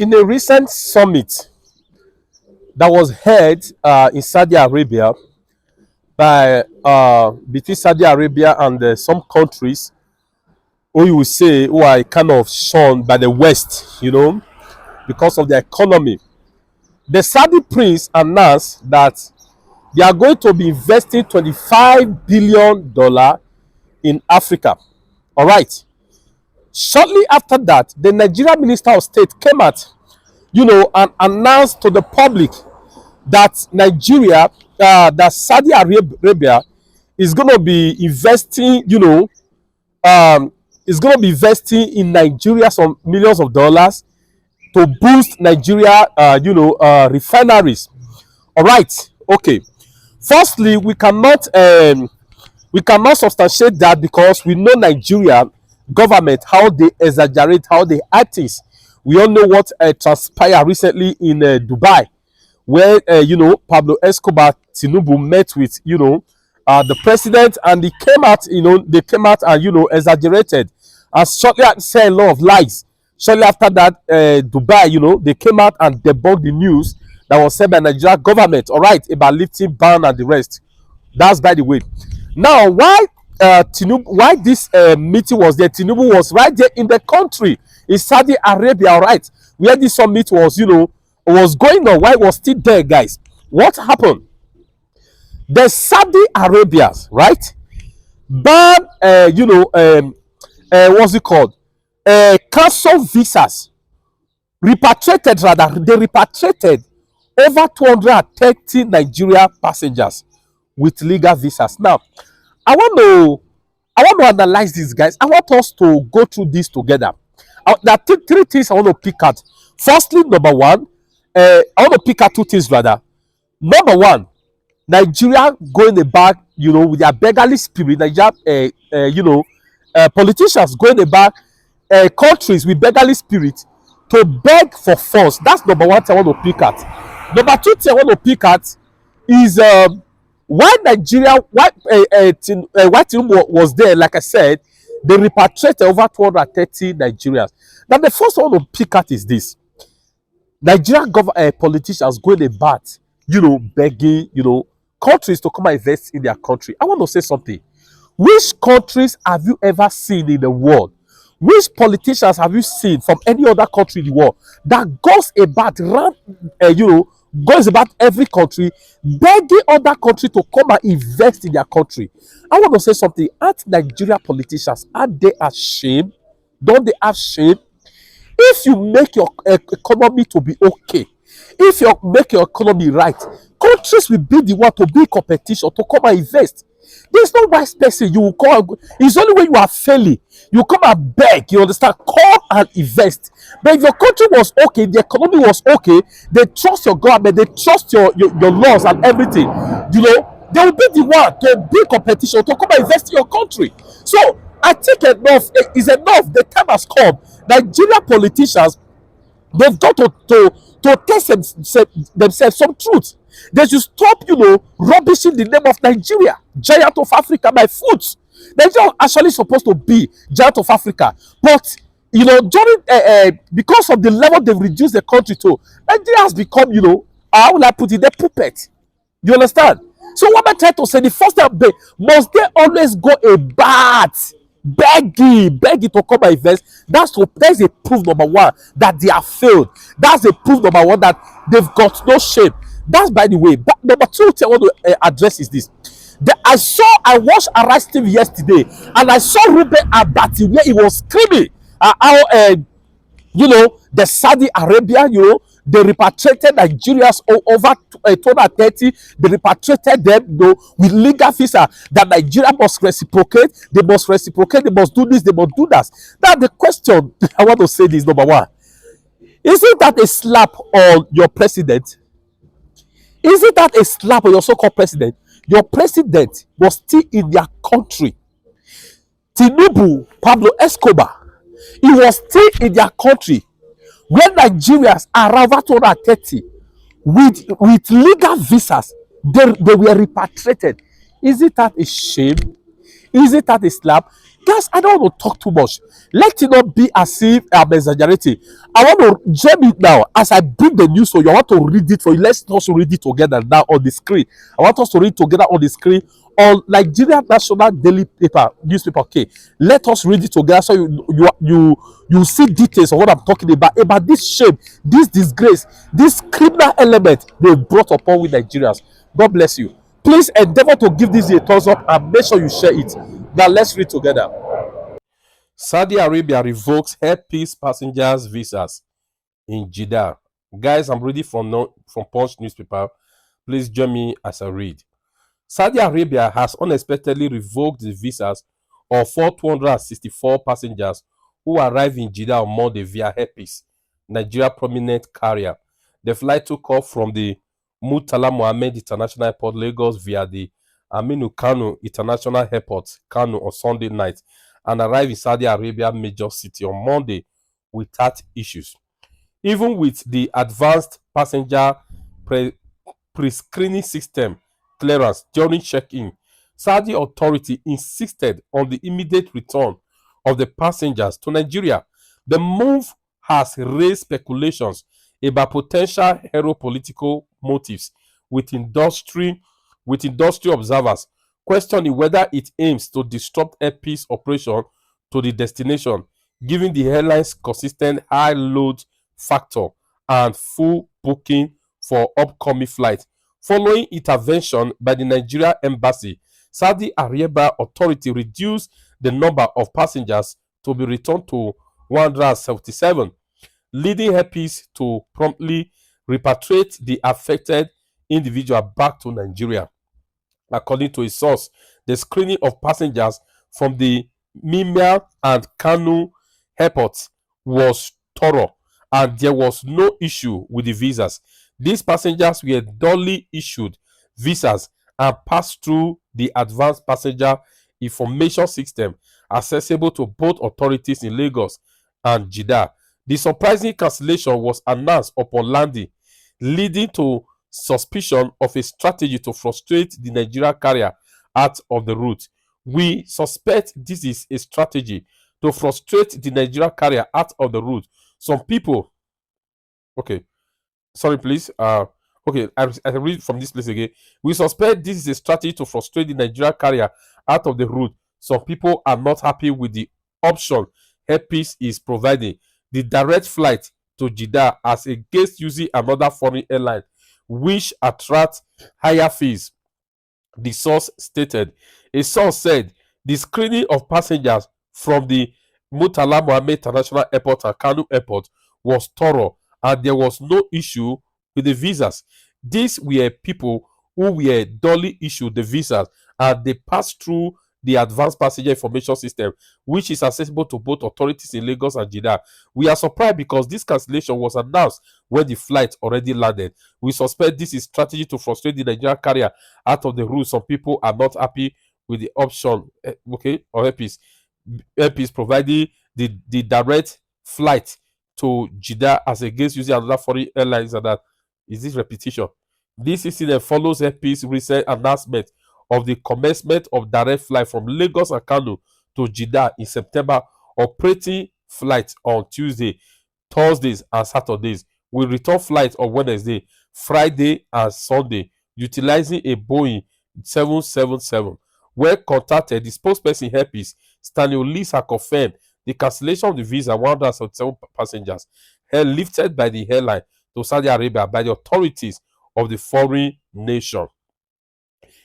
In a recent summit that was held in Saudi Arabia by between Saudi Arabia and some countries who you will say who are kind of shunned by the West, because of their economy. The Saudi prince announced that they are going to be investing $25 billion in Africa. All right. Shortly after that, the Nigerian Minister of State came out, and announced to the public that that Saudi Arabia is going to be investing, is going to be investing in Nigeria some millions of dollars to boost Nigeria, refineries. All right, okay. Firstly, we cannot substantiate that because we know Nigeria government, how they exaggerate, how they act things. We all know what transpired recently in Dubai, where Pablo Escobar Thiefnubu met with the president, and they came out and exaggerated, and shortly said a lot of lies. Shortly after that, Dubai, they came out and debunked the news that was said by Nigeria government, all right, about lifting ban and the rest. That's by the way. Now, why this meeting was there? Thiefnubu was right there in the country in Saudi Arabia, all right, where this summit was, was going on. Why was still there, guys? What happened? The Saudi Arabians, right, ban, what's it called? Cancel visas. Repatriated, rather, they repatriated over 230 Nigeria passengers with legal visas. Now, I want to analyze this, guys. I want us to go through this together. There are three things I want to pick at. Firstly, number one, I want to pick at two things, rather. Number one, Nigeria going about, with their beggarly spirit. Nigeria, politicians going about countries with beggarly spirit to beg for funds. That's number one thing I want to pick at. Number two thing I want to pick at is why Nigeria, why Thiefnubu was there. Like I said, they repatriated over 230 Nigerians. Now, the first one I want to pick at is this: Nigerian politicians going about, begging, countries to come and invest in their country. I want to say something. Which countries have you ever seen in the world? Which politicians have you seen from any other country in the world that goes about goes about every country begging other country to come and invest in their country? I want to say something. Aren't Nigeria politicians, are they ashamed? Don't they have shame? If you make your economy to be okay, if you make your economy right, countries will be the one to be competition to come and invest. There's no wise person you will call. It's only when you are failing you come and beg. You understand? Come and invest. But if your country was okay, the economy was okay, they trust your government, they trust your laws and everything. They will be the one to be competition to come and invest in your country. So I think enough is enough. The time has come. Nigeria politicians, they've got to test themselves some truth. They should stop, rubbishing the name of Nigeria, giant of Africa, by foot. Nigeria is actually supposed to be giant of Africa, but during because of the level they've reduced the country to, Nigeria has become, how will I put it, the puppet. You understand? So what I'm trying to say, the first time, must they always go about begging to come and invest? That's a proof number one that they have failed. That's a proof number one that they've got no shame. That's by the way. But number two thing I want to address is this. I watched Arise TV yesterday, and I saw Ruben Abati where he was screaming how the Saudi Arabia, they repatriated Nigerians over 230. They repatriated them, with legal visa, that Nigeria must reciprocate. They must reciprocate. They must do this. They must do that. Now the question I want to say is, number one, isn't that a slap on your president? Isn't that a slap on your so-called president? Your president was still in their country. Thiefnubu, Pablo Escobar, he was still in their country when Nigerians are around 230 with legal visas. They were repatriated. Isn't that a shame? Isn't that a slap? Guys, I don't want to talk too much. Let it not be as if I'm exaggerating. I want to jam it now as I bring the news for you. I want to read it for you. Let's also read it together now on the screen. I want us to read together on the screen on Nigeria National Daily Paper newspaper. Okay, let us read it together so you see details of what I'm talking about this shame, this disgrace, this criminal element they brought upon with Nigerians. God bless you. Please endeavor to give this a thumbs up and make sure you share it. Now let's read together. Saudi Arabia revokes Air Peace passengers' visas in Jeddah. Guys, I'm reading from from Punch newspaper. Please join me as I read. Saudi Arabia has unexpectedly revoked the visas of 264 passengers who arrived in Jeddah on Monday via Air Peace, Nigeria prominent carrier. The flight took off from the Murtala Mohammed International Airport, Lagos, via the Aminu Kano International Airport, Kano, on Sunday night and arrived in Saudi Arabia major city on Monday without issues. Even with the advanced passenger pre-screening system clearance during check-in, Saudi authority insisted on the immediate return of the passengers to Nigeria. The move has raised speculations about potential political motives with industry observers questioning whether it aims to disrupt Air Peace operation to the destination, given the airline's consistent high load factor and full booking for upcoming flights. Following intervention by the Nigeria embassy, Saudi Arabia authority reduced the number of passengers to be returned to 177, leading Air Peace to promptly repatriate the affected individual back to Nigeria. According to a source, the screening of passengers from the Mimia and Kanu airports was thorough, and there was no issue with the visas. These passengers were duly issued visas and passed through the advanced passenger information system accessible to both authorities in Lagos and Jeddah. The surprising cancellation was announced upon landing, leading to suspicion of a strategy to frustrate the Nigeria carrier out of the route. We suspect this is a strategy to frustrate the Nigeria carrier out of the route. Some people, okay, sorry, please. Okay, I read from this place again. We suspect this is a strategy to frustrate the Nigeria carrier out of the route. Some people are not happy with the option Air Peace is providing, the direct flight to Jeddah, as against using another foreign airline, which attracts higher fees, the source stated. A source said the screening of passengers from the Murtala Mohammed International Airport and Kano Airport was thorough, and there was no issue with the visas. These were people who were duly issued the visas, and they passed through the advanced passenger information system, which is accessible to both authorities in Lagos and Jeddah. We are surprised because this cancellation was announced when the flight already landed. We suspect this is strategy to frustrate the Nigerian carrier out of the route. Some people are not happy with the option, okay, or Air Peace providing the direct flight to Jeddah as against using another foreign airlines, and that is this repetition. This incident follows Air Peace recent announcement of the commencement of direct flight from Lagos and Kano to Jeddah in September, operating flights on Tuesday, Thursdays, and Saturdays, with return flights on Wednesday, Friday, and Sunday, utilizing a Boeing 777. When contacted, the spokesperson Air Peace, Stanley Olisa, confirmed the cancellation of the visa 177 passengers lifted by the airline to Saudi Arabia by the authorities of the foreign nation.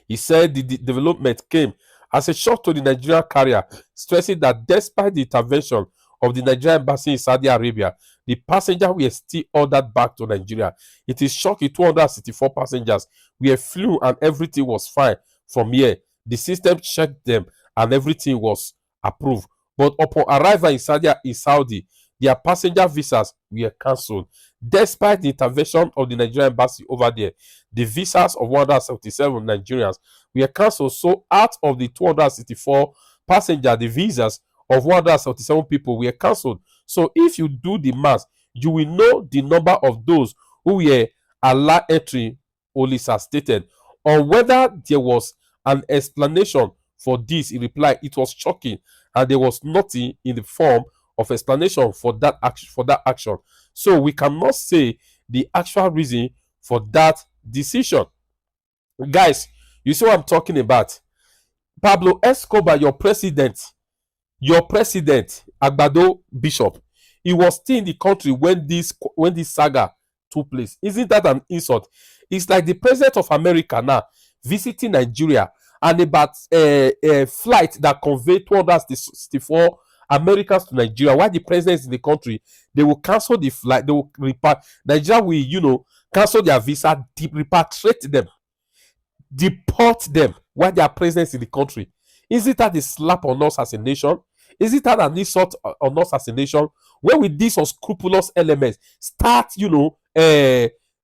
He said the development came as a shock to the Nigerian carrier, stressing that despite the intervention of the Nigerian embassy in Saudi Arabia, the passengers were still ordered back to Nigeria. It is shocking 264 passengers were flew and everything was fine from here. The system checked them and everything was approved. But upon arrival in Saudi, their passenger visas were cancelled. Despite the intervention of the Nigerian embassy over there, the visas of 177 Nigerians were cancelled. So out of the 264 passengers, the visas of 177 people were cancelled. So if you do the math, you will know the number of those who were allowed entry, Olisa stated. On whether there was an explanation for this, he replied, it was shocking and there was nothing in the form of explanation for that action. So we cannot say the actual reason for that decision. Guys, you see what I'm talking about? Pablo Escobar, your president, Agbado Bishop, he was still in the country when this saga took place. Isn't that an insult? It's like the president of America now visiting Nigeria, and about a flight that conveyed 264 Americans to Nigeria. While the president is in the country, they will cancel the flight. They will Nigeria will, cancel their visa, repatriate them, deport them while their presence in the country. Is it that a slap on us as a nation? Is it that an insult on us as a nation? When with these unscrupulous elements start,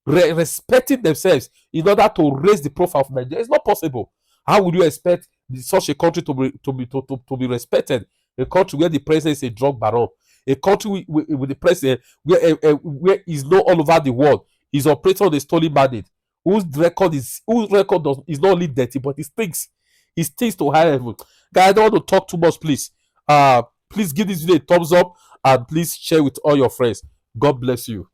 respecting themselves in order to raise the profile of Nigeria, it's not possible. How would you expect such a country to be respected? A country where the president is a drug baron, a country with the president where he's known all over the world, he's operating on a stolen mandate, whose record is not only dirty, but it stinks. It stinks to high level. Guys, I don't want to talk too much, please. Please give this video a thumbs up and please share with all your friends. God bless you.